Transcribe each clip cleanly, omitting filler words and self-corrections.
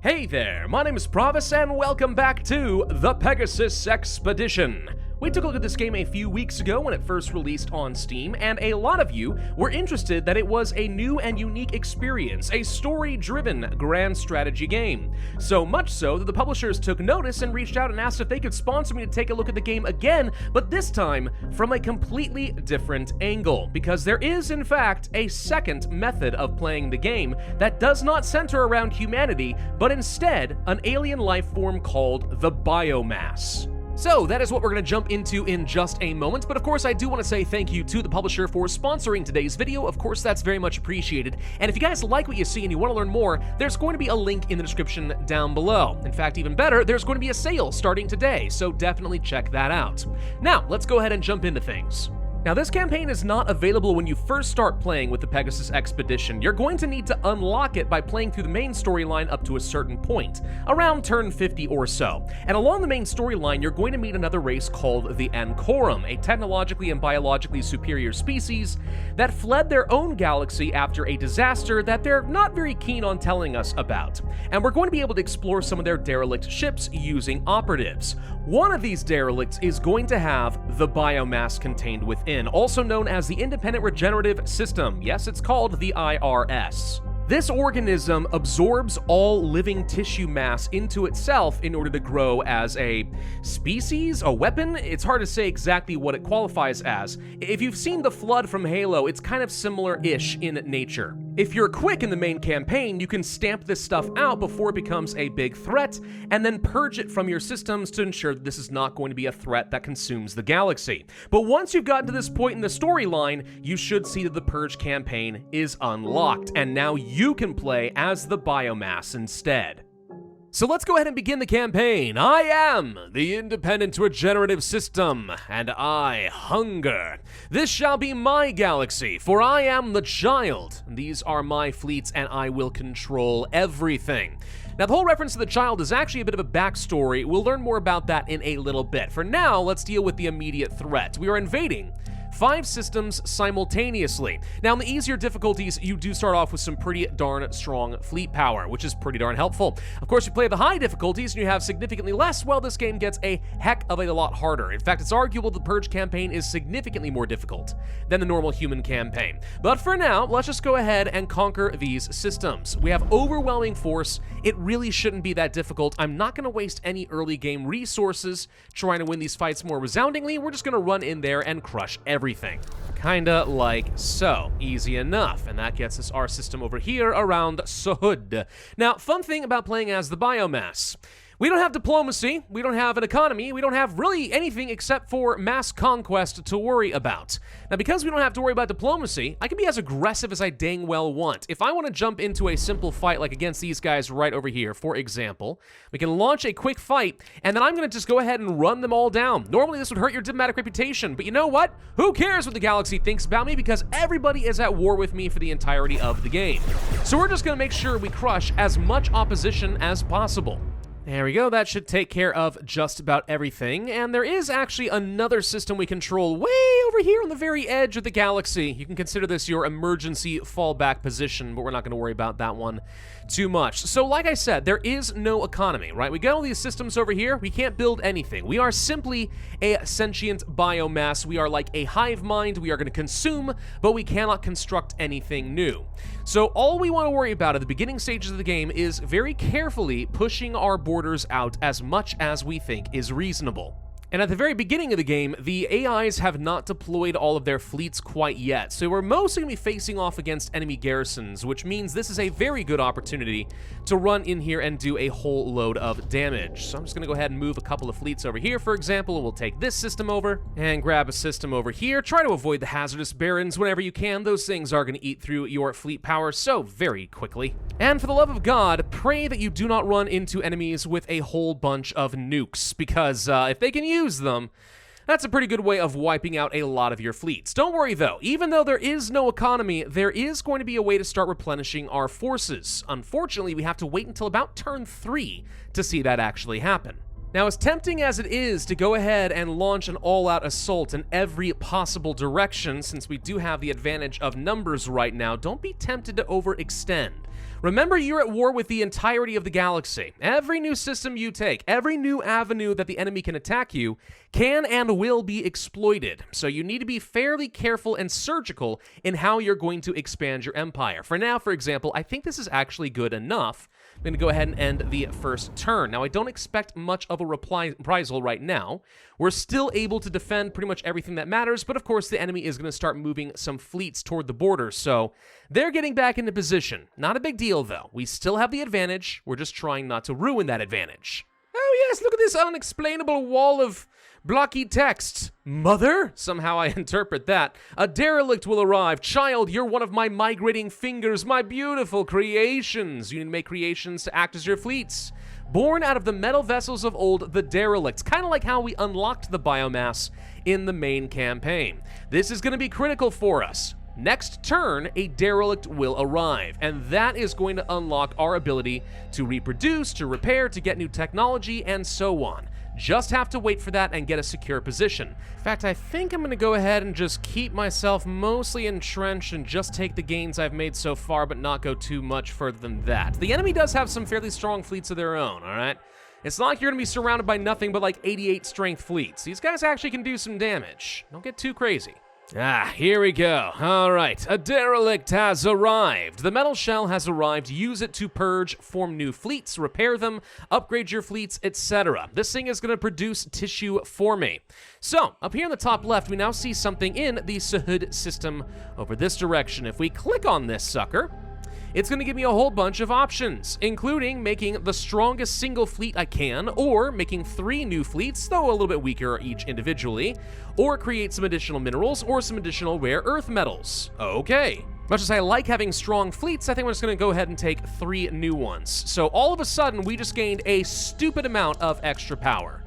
Hey there, my name is Pravus and welcome back to the Pegasus Expedition. We took a look at this game a few weeks ago when it first released on Steam, and a lot of you were interested that it was a new and unique experience, a story-driven grand strategy game. So much so that the publishers took notice and reached out and asked if they could sponsor me to take a look at the game again, but this time from a completely different angle, because there is, in fact, a second method of playing the game that does not center around humanity, but instead an alien life form called the biomass. So that is what we're going to jump into in just a moment, but of course I do want to say thank you to the publisher for sponsoring today's video. Of course, that's very much appreciated, and if you guys like what you see and you want to learn more, there's going to be a link in the description down below. In fact, even better, there's going to be a sale starting today, so definitely check that out. Now, let's go ahead and jump into things. Now, this campaign is not available when you first start playing with the Pegasus Expedition. You're going to need to unlock it by playing through the main storyline up to a certain point, around turn 50 or so. And along the main storyline, you're going to meet another race called the Ancorum, a technologically and biologically superior species that fled their own galaxy after a disaster that they're not very keen on telling us about. And we're going to be able to explore some of their derelict ships using operatives. One of these derelicts is going to have the biomass contained within, also known as the Independent Regenerative System. Yes, it's called the IRS. This organism absorbs all living tissue mass into itself in order to grow as a species, a weapon. It's hard to say exactly what it qualifies as. If you've seen the Flood from Halo, it's kind of similar-ish in nature. If you're quick in the main campaign, you can stamp this stuff out before it becomes a big threat, and then purge it from your systems to ensure that this is not going to be a threat that consumes the galaxy. But once you've gotten to this point in the storyline, you should see that the Purge campaign is unlocked, and now you can play as the biomass instead. So let's go ahead and begin the campaign. I am the Independent Regenerative System, and I hunger. This shall be my galaxy, for I am the child. These are my fleets, and I will control everything. Now, the whole reference to the child is actually a bit of a backstory. We'll learn more about that in a little bit. For now, let's deal with the immediate threat. We are invading 5 systems simultaneously. Now, in the easier difficulties, you do start off with some pretty darn strong fleet power, which is pretty darn helpful. Of course, you play the high difficulties and you have significantly less, well, this game gets a heck of a lot harder. In fact, it's arguable the Purge campaign is significantly more difficult than the normal human campaign. But for now, let's just go ahead and conquer these systems. We have overwhelming force. It really shouldn't be that difficult. I'm not going to waste any early game resources trying to win these fights more resoundingly. We're just going to run in there and crush everything. Kinda like so. Easy enough. And that gets us our system over here around Sahud. Now, fun thing about playing as the biomass. We don't have diplomacy, we don't have an economy, we don't have really anything except for mass conquest to worry about. Now, because we don't have to worry about diplomacy, I can be as aggressive as I dang well want. If I want to jump into a simple fight like against these guys right over here, for example, we can launch a quick fight, and then I'm going to just go ahead and run them all down. Normally, this would hurt your diplomatic reputation, but you know what? Who cares what the galaxy thinks about me, because everybody is at war with me for the entirety of the game. So we're just going to make sure we crush as much opposition as possible. There we go, that should take care of just about everything, and there is actually another system we control way over here on the very edge of the galaxy. You can consider this your emergency fallback position, but we're not going to worry about that one too much. So like I said, there is no economy, right? We got all these systems over here, we can't build anything. We are simply a sentient biomass. We are like a hive mind. We are going to consume, but we cannot construct anything new. So all we want to worry about at the beginning stages of the game is very carefully pushing our borders out as much as we think is reasonable. And at the very beginning of the game, the AIs have not deployed all of their fleets quite yet, so we're mostly going to be facing off against enemy garrisons, which means this is a very good opportunity to run in here and do a whole load of damage. So I'm just going to go ahead and move a couple of fleets over here, for example, and we'll take this system over and grab a system over here. Try to avoid the hazardous barons whenever you can. Those things are going to eat through your fleet power so very quickly. And for the love of God, pray that you do not run into enemies with a whole bunch of nukes, because if they can use them, that's a pretty good way of wiping out a lot of your fleets. Don't worry though, even though there is no economy, there is going to be a way to start replenishing our forces. Unfortunately, we have to wait until about turn 3 to see that actually happen. Now, as tempting as it is to go ahead and launch an all-out assault in every possible direction, since we do have the advantage of numbers right now, don't be tempted to overextend. Remember, you're at war with the entirety of the galaxy. Every new system you take, every new avenue that the enemy can attack you, can and will be exploited. So you need to be fairly careful and surgical in how you're going to expand your empire. For now, for example, I think this is actually good enough. I'm going to go ahead and end the first turn. Now, I don't expect much of a reprisal right now. We're still able to defend pretty much everything that matters, but of course the enemy is going to start moving some fleets toward the border, so they're getting back into position. Not a big deal, though. We still have the advantage. We're just trying not to ruin that advantage. Oh yes, look at this unexplainable wall of blocky text. Mother? Somehow I interpret that. A derelict will arrive. Child, you're one of my migrating fingers, my beautiful creations. You need to make creations to act as your fleets. Born out of the metal vessels of old, the derelicts. Kind of like how we unlocked the biomass in the main campaign. This is going to be critical for us. Next turn, a derelict will arrive, and that is going to unlock our ability to reproduce, to repair, to get new technology, and so on. Just have to wait for that and get a secure position. In fact, I think I'm going to go ahead and just keep myself mostly entrenched and just take the gains I've made so far, but not go too much further than that. The enemy does have some fairly strong fleets of their own, all right? It's not like you're going to be surrounded by nothing but like 88 strength fleets. These guys actually can do some damage. Don't get too crazy. Here we go. All right, a derelict has arrived. The metal shell has arrived. Use it to purge, form new fleets, repair them, upgrade your fleets, etc. This thing is going to produce tissue for me. So, up here in the top left, we now see something in the Sahud system over this direction. If we click on this sucker, it's going to give me a whole bunch of options, including making the strongest single fleet I can, or making 3 new fleets, though a little bit weaker each individually, or create some additional minerals or some additional rare earth metals. Okay. Much as I like having strong fleets, I think we're just going to go ahead and take 3 new ones. So all of a sudden, we just gained a stupid amount of extra power.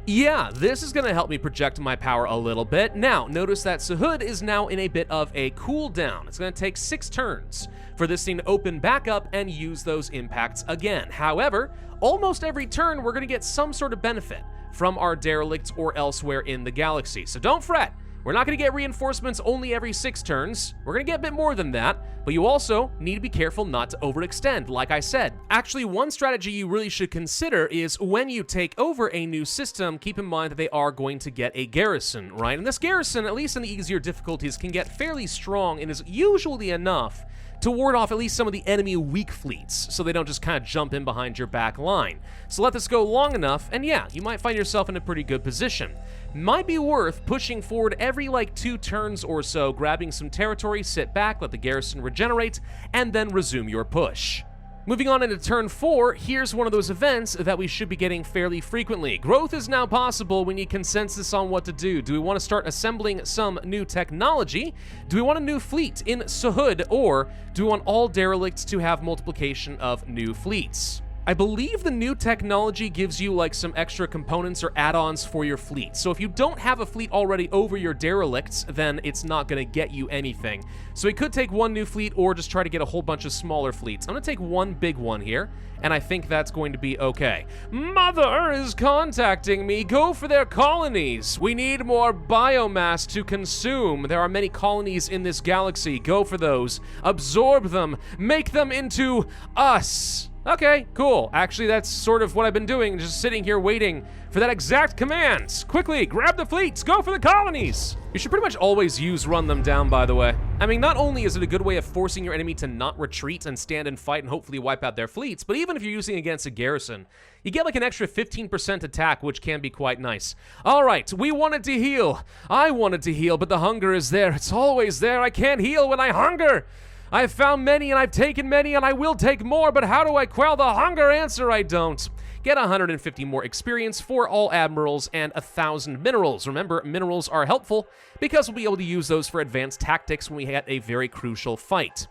Yeah, this is going to help me project my power a little bit. Now, notice that Sahud is now in a bit of a cooldown. It's going to take 6 turns for this thing to open back up and use those impacts again. However, almost every turn, we're going to get some sort of benefit from our derelicts or elsewhere in the galaxy. So don't fret. We're not going to get reinforcements only every 6 turns. We're going to get a bit more than that, but you also need to be careful not to overextend, like I said. Actually, one strategy you really should consider is when you take over a new system, keep in mind that they are going to get a garrison, right? And this garrison, at least in the easier difficulties, can get fairly strong and is usually enough to ward off at least some of the enemy weak fleets, so they don't just kind of jump in behind your back line. So let this go long enough, and yeah, you might find yourself in a pretty good position. Might be worth pushing forward every like 2 turns or so, grabbing some territory, sit back, let the garrison regenerate, and then resume your push. Moving on into turn 4, here's one of those events that we should be getting fairly frequently. Growth is now possible. We need consensus on what to do. Do we want to start assembling some new technology? Do we want a new fleet in Sahud? Or do we want all derelicts to have multiplication of new fleets? I believe the new technology gives you like some extra components or add-ons for your fleet. So if you don't have a fleet already over your derelicts, then it's not going to get you anything. So we could take 1 new fleet or just try to get a whole bunch of smaller fleets. I'm going to take 1 big one here, and I think that's going to be okay. Mother is contacting me. Go for their colonies. We need more biomass to consume. There are many colonies in this galaxy. Go for those. Absorb them. Make them into us. Okay, cool. Actually, that's sort of what I've been doing, just sitting here waiting for that exact command. Quickly, grab the fleets, go for the colonies! You should pretty much always use run them down, by the way. I mean, not only is it a good way of forcing your enemy to not retreat and stand and fight and hopefully wipe out their fleets, but even if you're using against a garrison, you get like an extra 15% attack, which can be quite nice. All right, we wanted to heal. I wanted to heal, but the hunger is there. It's always there. I can't heal when I hunger. I've found many, and I've taken many, and I will take more, but how do I quell the hunger? Answer, I don't. Get 150 more experience for all admirals and 1,000 minerals. Remember, minerals are helpful because we'll be able to use those for advanced tactics when we get a very crucial fight.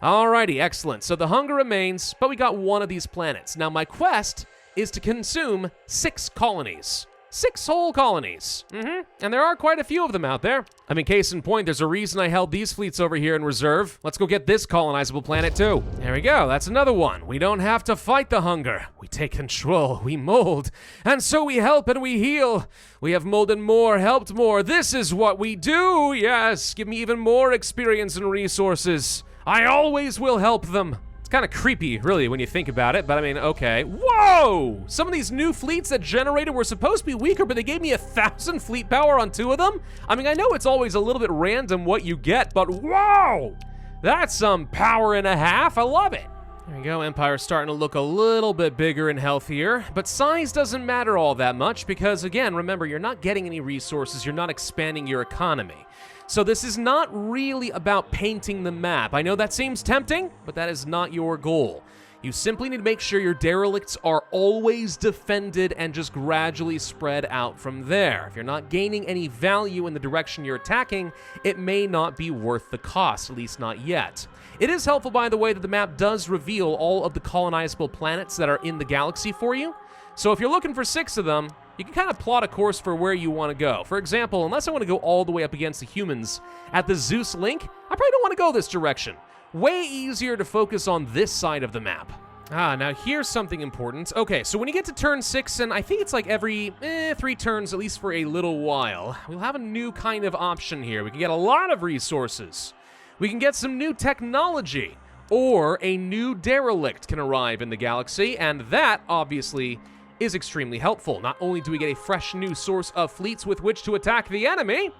Alrighty, excellent. So the hunger remains, but we got 1 of these planets. Now my quest is to consume 6 colonies. 6 whole colonies. And there are quite a few of them out there. I mean, case in point, there's a reason I held these fleets over here in reserve. Let's go get this colonizable planet too. There we go, that's another one. We don't have to fight the hunger. We take control, we mold, and so we help and we heal. We have molded more, helped more. This is what we do, yes. Give me even more experience and resources. I always will help them. Kind of creepy, really, when you think about it, but I mean, okay. Whoa! Some of these new fleets that generated were supposed to be weaker, but they gave me 1,000 fleet power on 2 of them? I mean, I know it's always a little bit random what you get, but whoa! That's some power and a half. I love it. There we go, Empire's starting to look a little bit bigger and healthier, but size doesn't matter all that much because, again, remember, you're not getting any resources, you're not expanding your economy. So this is not really about painting the map. I know that seems tempting, but that is not your goal. You simply need to make sure your derelicts are always defended and just gradually spread out from there. If you're not gaining any value in the direction you're attacking, it may not be worth the cost, at least not yet. It is helpful, by the way, that the map does reveal all of the colonizable planets that are in the galaxy for you. So if you're looking for 6 of them, you can kind of plot a course for where you want to go. For example, unless I want to go all the way up against the humans at the Zeus link, I probably don't want to go this direction. Way easier to focus on this side of the map. Now here's something important. Okay, so when you get to turn 6, and I think it's like every 3 turns, at least for a little while, we'll have a new kind of option here. We can get a lot of resources. We can get some new technology, or a new derelict can arrive in the galaxy, and that, obviously, is extremely helpful. Not only do we get a fresh new source of fleets with which to attack the enemy,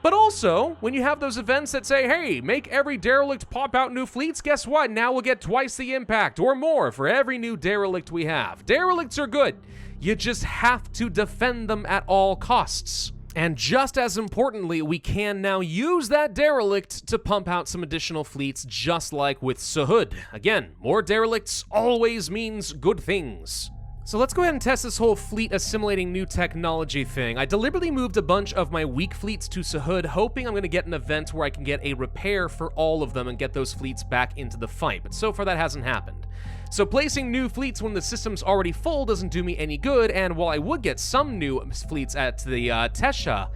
but also, when you have those events that say, hey, make every derelict pop out new fleets, guess what? Now we'll get twice the impact or more for every new derelict we have. Derelicts are good. You just have to defend them at all costs. And just as importantly, we can now use that derelict to pump out some additional fleets, just like with Sahud. Again, more derelicts always means good things. So let's go ahead and test this whole fleet assimilating new technology thing. I deliberately moved a bunch of my weak fleets to Sahud, hoping I'm going to get an event where I can get a repair for all of them and get those fleets back into the fight, but so far that hasn't happened. So placing new fleets when the system's already full doesn't do me any good, and while I would get some new fleets at the Tesha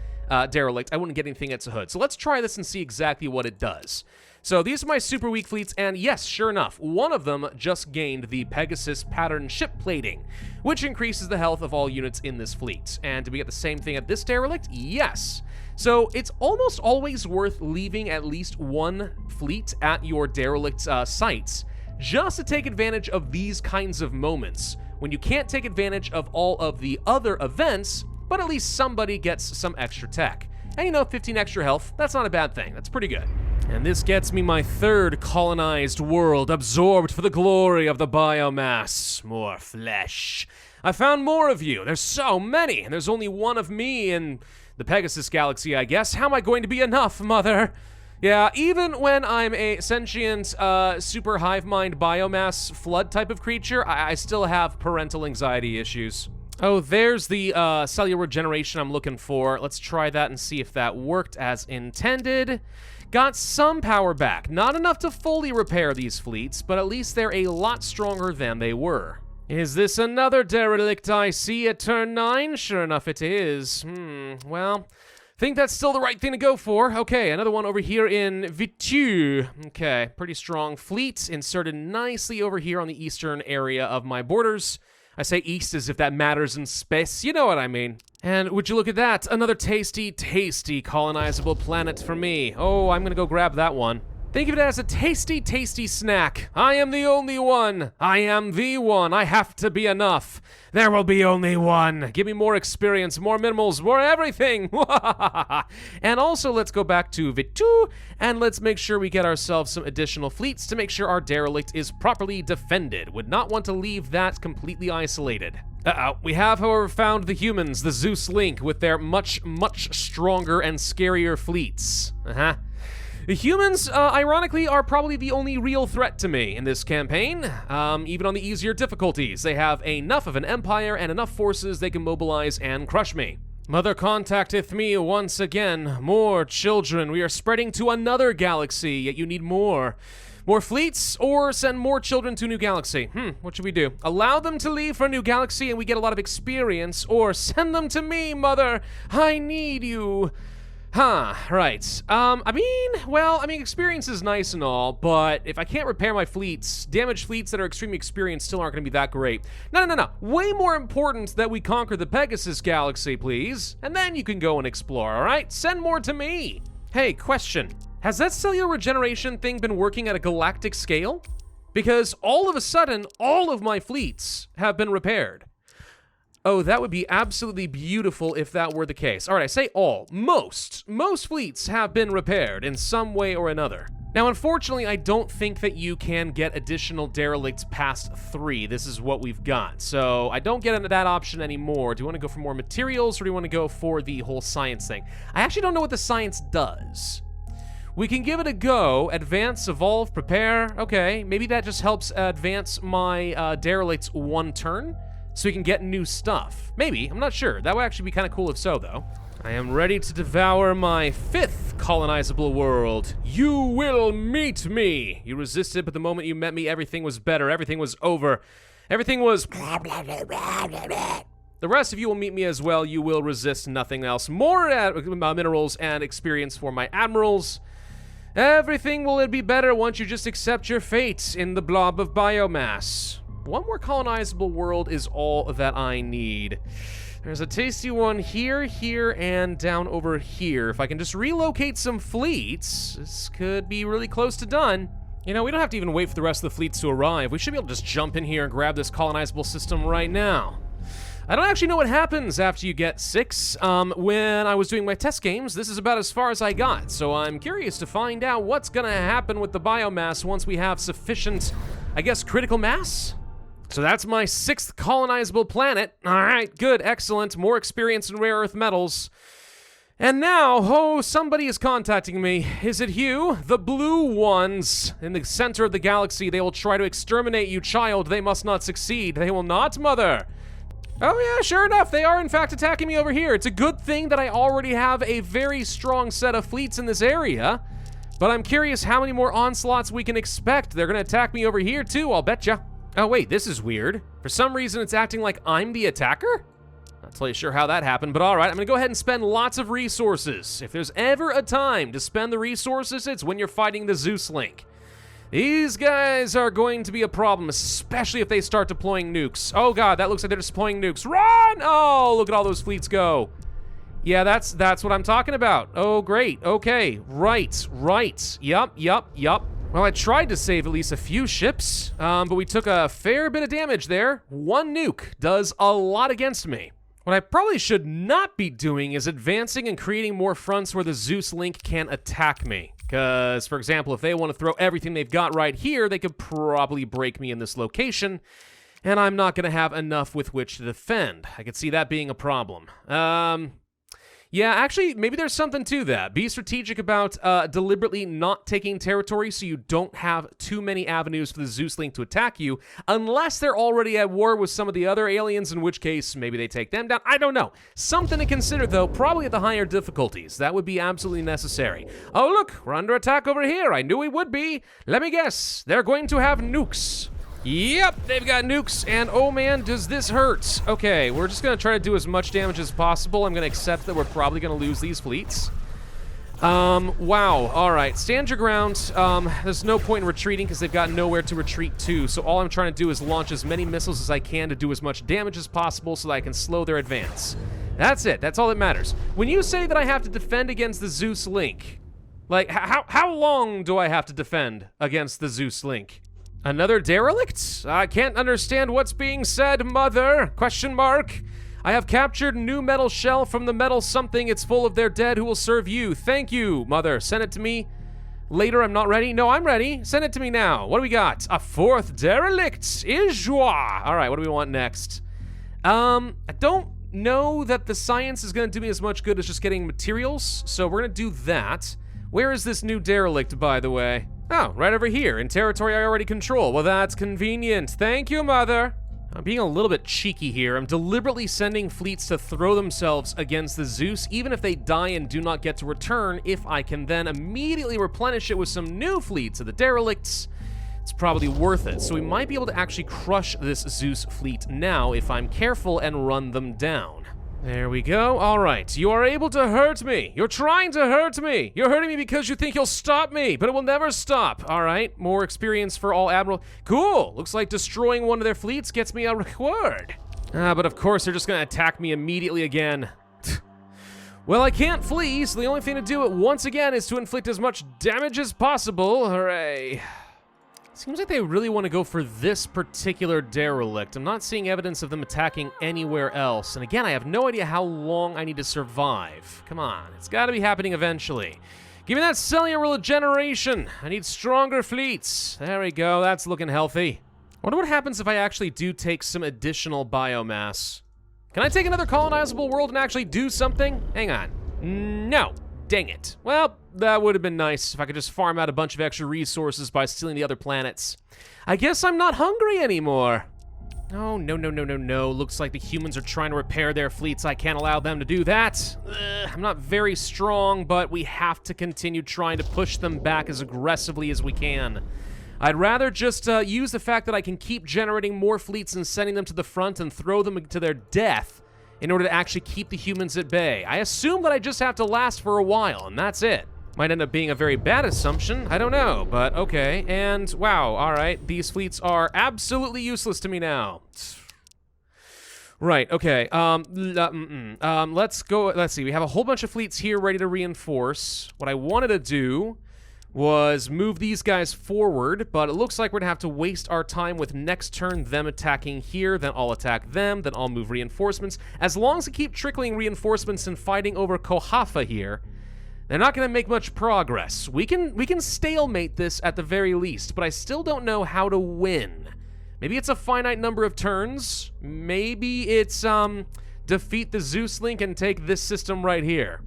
derelict, I wouldn't get anything at Sahud. So let's try this and see exactly what it does. So these are my super weak fleets, and yes, sure enough, one of them just gained the Pegasus pattern ship plating, which increases the health of all units in this fleet. And do we get the same thing at this derelict? Yes. So it's almost always worth leaving at least one fleet at your derelict sites, just to take advantage of these kinds of moments, when you can't take advantage of all of the other events, but at least somebody gets some extra tech. And you know, 15 extra health, that's not a bad thing, that's pretty good. And this gets me my 3rd colonized world, absorbed for the glory of the biomass. More flesh. I found more of you. There's so many, and there's only one of me in the Pegasus Galaxy, I guess. How am I going to be enough, mother? Yeah, even when I'm a sentient, super hive mind biomass flood type of creature, I still have parental anxiety issues. Oh, there's the cellular regeneration I'm looking for. Let's try that and see if that worked as intended. Got some power back. Not enough to fully repair these fleets, but at least they're a lot stronger than they were. Is this another derelict I see at turn 9? Sure enough it is. Well, think that's still the right thing to go for. Okay, another one over here in Vitu. Okay, pretty strong fleet, inserted nicely over here on the eastern area of my borders. I say east as if that matters in space, you know what I mean. And would you look at that, another tasty, tasty colonizable planet for me. Oh, I'm gonna go grab that one. Think of it as a tasty, tasty snack. I am the only one. I am the one. I have to be enough. There will be only one. Give me more experience, more minerals, more everything. And also, let's go back to Vitu, and let's make sure we get ourselves some additional fleets to make sure our derelict is properly defended. Would not want to leave that completely isolated. We have, however, found the humans, the Zeus Link, with their much, much stronger and scarier fleets. The humans, ironically, are probably the only real threat to me in this campaign, even on the easier difficulties. They have enough of an empire and enough forces they can mobilize and crush me. Mother contacteth me once again. More children. We are spreading to another galaxy, yet you need more. More fleets or send more children to a new galaxy? What should we do? Allow them to leave for a new galaxy and we get a lot of experience, or send them to me, mother. I need you. Right. I mean, experience is nice and all, but if I can't repair my fleets, damaged fleets that are extremely experienced still aren't going to be that great. No. Way more important that we conquer the Pegasus Galaxy, please. And then you can go and explore, all right? Send more to me. Hey, question. Has that cellular regeneration thing been working at a galactic scale? Because all of a sudden, all of my fleets have been repaired. Oh, that would be absolutely beautiful if that were the case. All right, I say all. Most fleets have been repaired in some way or another. Now, unfortunately, I don't think that you can get additional derelicts past 3. This is what we've got. So I don't get into that option anymore. Do you want to go for more materials, or do you want to go for the whole science thing? I actually don't know what the science does. We can give it a go. Advance, evolve, prepare. Okay, maybe that just helps advance my derelicts 1 turn. So we can get new stuff. Maybe, I'm not sure. That would actually be kind of cool if so, though. I am ready to devour my 5th colonizable world. You will meet me. You resisted, but the moment you met me, everything was better. Everything was over. Everything was blah, blah, blah, blah, blah, blah. The rest of you will meet me as well. You will resist nothing else. More minerals and experience for my admirals. Everything will be better once you just accept your fate in the blob of biomass. 1 more colonizable world is all that I need. There's a tasty one here, and down over here. If I can just relocate some fleets, this could be really close to done. You know, we don't have to even wait for the rest of the fleets to arrive. We should be able to just jump in here and grab this colonizable system right now. I don't actually know what happens after you get 6. When I was doing my test games, this is about as far as I got. So I'm curious to find out what's gonna happen with the biomass once we have sufficient, I guess, critical mass? So that's my 6th colonizable planet. All right, good, excellent. More experience in rare earth metals. And now, somebody is contacting me. Is it you? The blue ones in the center of the galaxy. They will try to exterminate you, child. They must not succeed. They will not, mother. Oh yeah, sure enough, they are in fact attacking me over here. It's a good thing that I already have a very strong set of fleets in this area. But I'm curious how many more onslaughts we can expect. They're gonna attack me over here too, I'll betcha. Oh wait, this is weird. For some reason, it's acting like I'm the attacker? Not totally sure how that happened, but all right, I'm gonna go ahead and spend lots of resources. If there's ever a time to spend the resources, it's when you're fighting the Zeus Link. These guys are going to be a problem, especially if they start deploying nukes. Oh god, that looks like they're deploying nukes. Run! Oh, look at all those fleets go. Yeah, that's what I'm talking about. Oh, great, okay, right. Yup. Well, I tried to save at least a few ships, but we took a fair bit of damage there. 1 nuke does a lot against me. What I probably should not be doing is advancing and creating more fronts where the Zeus Link can attack me. Because, for example, if they want to throw everything they've got right here, they could probably break me in this location, and I'm not going to have enough with which to defend. I could see that being a problem. Yeah, actually, maybe there's something to that. Be strategic about deliberately not taking territory so you don't have too many avenues for the Zeus Link to attack you, unless they're already at war with some of the other aliens, in which case maybe they take them down. I don't know. Something to consider, though, probably at the higher difficulties. That would be absolutely necessary. Oh, look, we're under attack over here. I knew we would be. Let me guess. They're going to have nukes. Yep, they've got nukes, and oh man, does this hurt. Okay, we're just gonna try to do as much damage as possible. I'm gonna accept that we're probably gonna lose these fleets. Wow, all right, stand your ground. There's no point in retreating because they've got nowhere to retreat to, so all I'm trying to do is launch as many missiles as I can to do as much damage as possible so that I can slow their advance. That's it, that's all that matters. When you say that I have to defend against the Zeus Link, like, how long do I have to defend against the Zeus Link? Another derelict? I can't understand what's being said, mother? Question mark. I have captured new metal shell from the metal something. It's full of their dead who will serve you. Thank you, mother. Send it to me later. I'm not ready. No, I'm ready. Send it to me now. What do we got? A 4th derelict. Ijwa. All right, what do we want next? I don't know that the science is going to do me as much good as just getting materials, so we're going to do that. Where is this new derelict, by the way? Oh, right over here, in territory I already control. Well, that's convenient. Thank you, mother. I'm being a little bit cheeky here. I'm deliberately sending fleets to throw themselves against the Zeus, even if they die and do not get to return, if I can then immediately replenish it with some new fleets of the derelicts. it's probably worth it. So we might be able to actually crush this Zeus fleet now if I'm careful and run them down. There we go. All right, you are able to hurt me. You're trying to hurt me. You're hurting me because you think you'll stop me, but it will never stop. All right, more experience for all admiral. Cool. Looks like destroying one of their fleets gets me a reward. But of course, they're just gonna attack me immediately again. Well, I can't flee, so the only thing to do it once again is to inflict as much damage as possible. Hooray. Seems like they really want to go for this particular derelict. I'm not seeing evidence of them attacking anywhere else. And again, I have no idea how long I need to survive. Come on, it's got to be happening eventually. Give me that cellular regeneration. I need stronger fleets. There we go, that's looking healthy. I wonder what happens if I actually do take some additional biomass. Can I take another colonizable world and actually do something? Hang on. No. Dang it. Well, that would have been nice if I could just farm out a bunch of extra resources by stealing the other planets. I guess I'm not hungry anymore. Oh, no. Looks like the humans are trying to repair their fleets. I can't allow them to do that. I'm not very strong, but we have to continue trying to push them back as aggressively as we can. I'd rather just use the fact that I can keep generating more fleets and sending them to the front and throw them to their death in order to actually keep the humans at bay. I assume that I just have to last for a while, and that's it. Might end up being a very bad assumption, I don't know, but okay. And wow, all right, these fleets are absolutely useless to me now. Right, okay, let's go, let's see, we have a whole bunch of fleets here ready to reinforce. What I wanted to do was move these guys forward, but it looks like we're gonna have to waste our time with next turn them attacking here, then I'll attack them, then I'll move reinforcements. As long as we keep trickling reinforcements and fighting over Kohafa here, they're not gonna make much progress. We can stalemate this at the very least, but I still don't know how to win. Maybe it's a finite number of turns. Maybe it's defeat the Zeus link and take this system right here.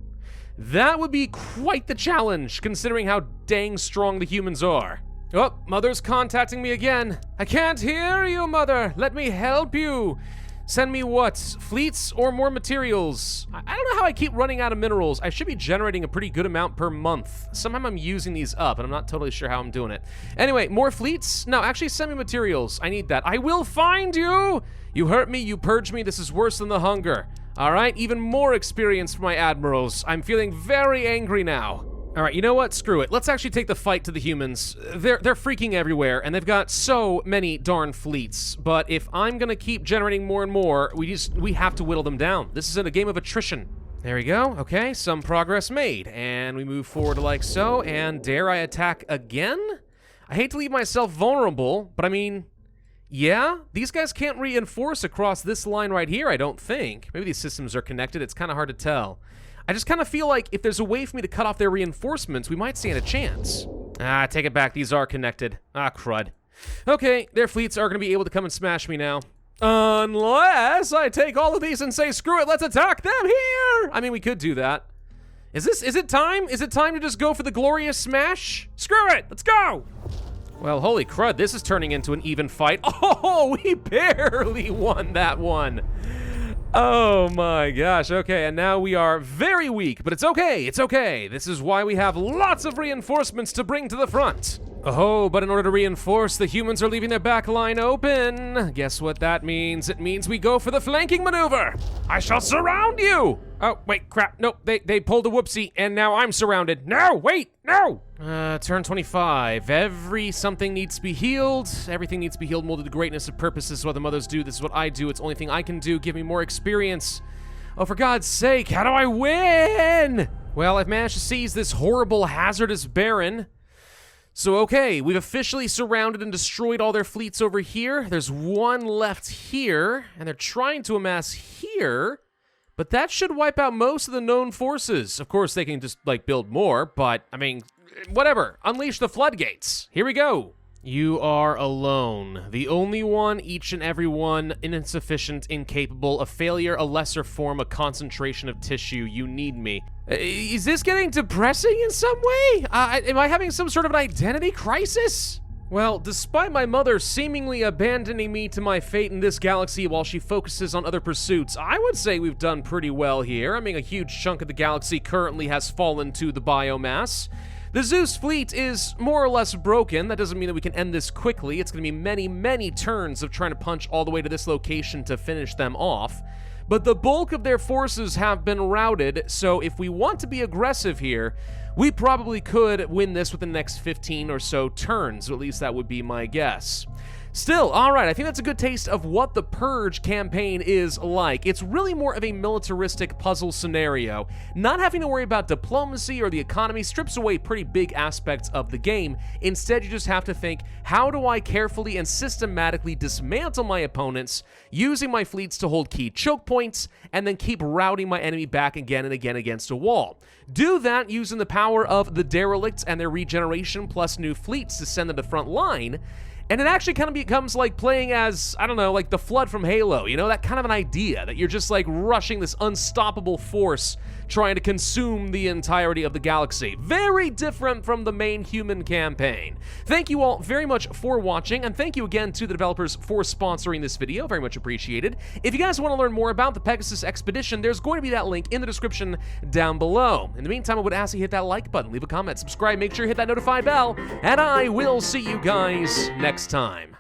That would be quite the challenge, considering how dang strong the humans are. Oh, Mother's contacting me again. I can't hear you, Mother. Let me help you. Send me what? Fleets or more materials? I don't know how I keep running out of minerals. I should be generating a pretty good amount per month. Somehow I'm using these up, and I'm not totally sure how I'm doing it. Anyway, more fleets? No, actually send me materials. I need that. I will find you! You hurt me, you purge me. This is worse than the hunger. All right, even more experience for my admirals. I'm feeling very angry now. All right, you know what? Screw it. Let's actually take the fight to the humans. They're freaking everywhere, and they've got so many darn fleets. But if I'm gonna keep generating more and more, we have to whittle them down. This is a game of attrition. There we go. Okay, some progress made, and we move forward like so. And dare I attack again? I hate to leave myself vulnerable, but I mean, yeah, these guys can't reinforce across this line right here, I don't think. Maybe these systems are connected, it's kind of hard to tell. I just kind of feel like if there's a way for me to cut off their reinforcements, we might stand a chance. Ah, take it back, these are connected. Ah, crud. Okay, their fleets are going to be able to come and smash me now. Unless I take all of these and say, screw it, let's attack them here! I mean, we could do that. Is it time? Is it time to just go for the glorious smash? Screw it, let's go! Well, holy crud, this is turning into an even fight. Oh, we barely won that one. Oh my gosh, okay, and now we are very weak, but it's okay. This is why we have lots of reinforcements to bring to the front. Oh, but in order to reinforce, the humans are leaving their back line open. Guess what that means? It means we go for the flanking maneuver. I shall surround you. Oh, wait, crap. Nope, they pulled a whoopsie, and now I'm surrounded. No, wait, no! Turn 25. Something needs to be healed. Everything needs to be healed, molded to greatness of purpose. This is what the mothers do. This is what I do. It's the only thing I can do. Give me more experience. Oh, for God's sake, how do I win? Well, I've managed to seize this horrible, hazardous baron. So, okay, we've officially surrounded and destroyed all their fleets over here. There's one left here, and they're trying to amass here. But that should wipe out most of the known forces. Of course, they can just, like, build more, but, I mean, whatever. Unleash the floodgates. Here we go. You are alone. The only one, each and every one, insufficient, incapable, a failure, a lesser form, a concentration of tissue. You need me. Is this getting depressing in some way? Am I having some sort of an identity crisis? Well, despite my mother seemingly abandoning me to my fate in this galaxy while she focuses on other pursuits, I would say we've done pretty well here. I mean, a huge chunk of the galaxy currently has fallen to the biomass. The Zeus fleet is more or less broken. That doesn't mean that we can end this quickly. It's going to be many, many turns of trying to punch all the way to this location to finish them off. But the bulk of their forces have been routed, so if we want to be aggressive here, we probably could win this within the next 15 or so turns, or at least that would be my guess. Still, alright, I think that's a good taste of what the Purge campaign is like. It's really more of a militaristic puzzle scenario. Not having to worry about diplomacy or the economy strips away pretty big aspects of the game. Instead, you just have to think, how do I carefully and systematically dismantle my opponents, using my fleets to hold key choke points, and then keep routing my enemy back again and again against a wall. Do that using the power of the derelicts and their regeneration plus new fleets to send to the front line. And it actually kind of becomes like playing as, I don't know, like the Flood from Halo, you know, that kind of an idea, that you're just like rushing this unstoppable force trying to consume the entirety of the galaxy. Very different from the main human campaign. Thank you all very much for watching, and thank you again to the developers for sponsoring this video, very much appreciated. If you guys want to learn more about the Pegasus Expedition, there's going to be that link in the description down below. In the meantime, I would ask you hit that like button, leave a comment, subscribe, make sure you hit that notify bell, and I will see you guys next time.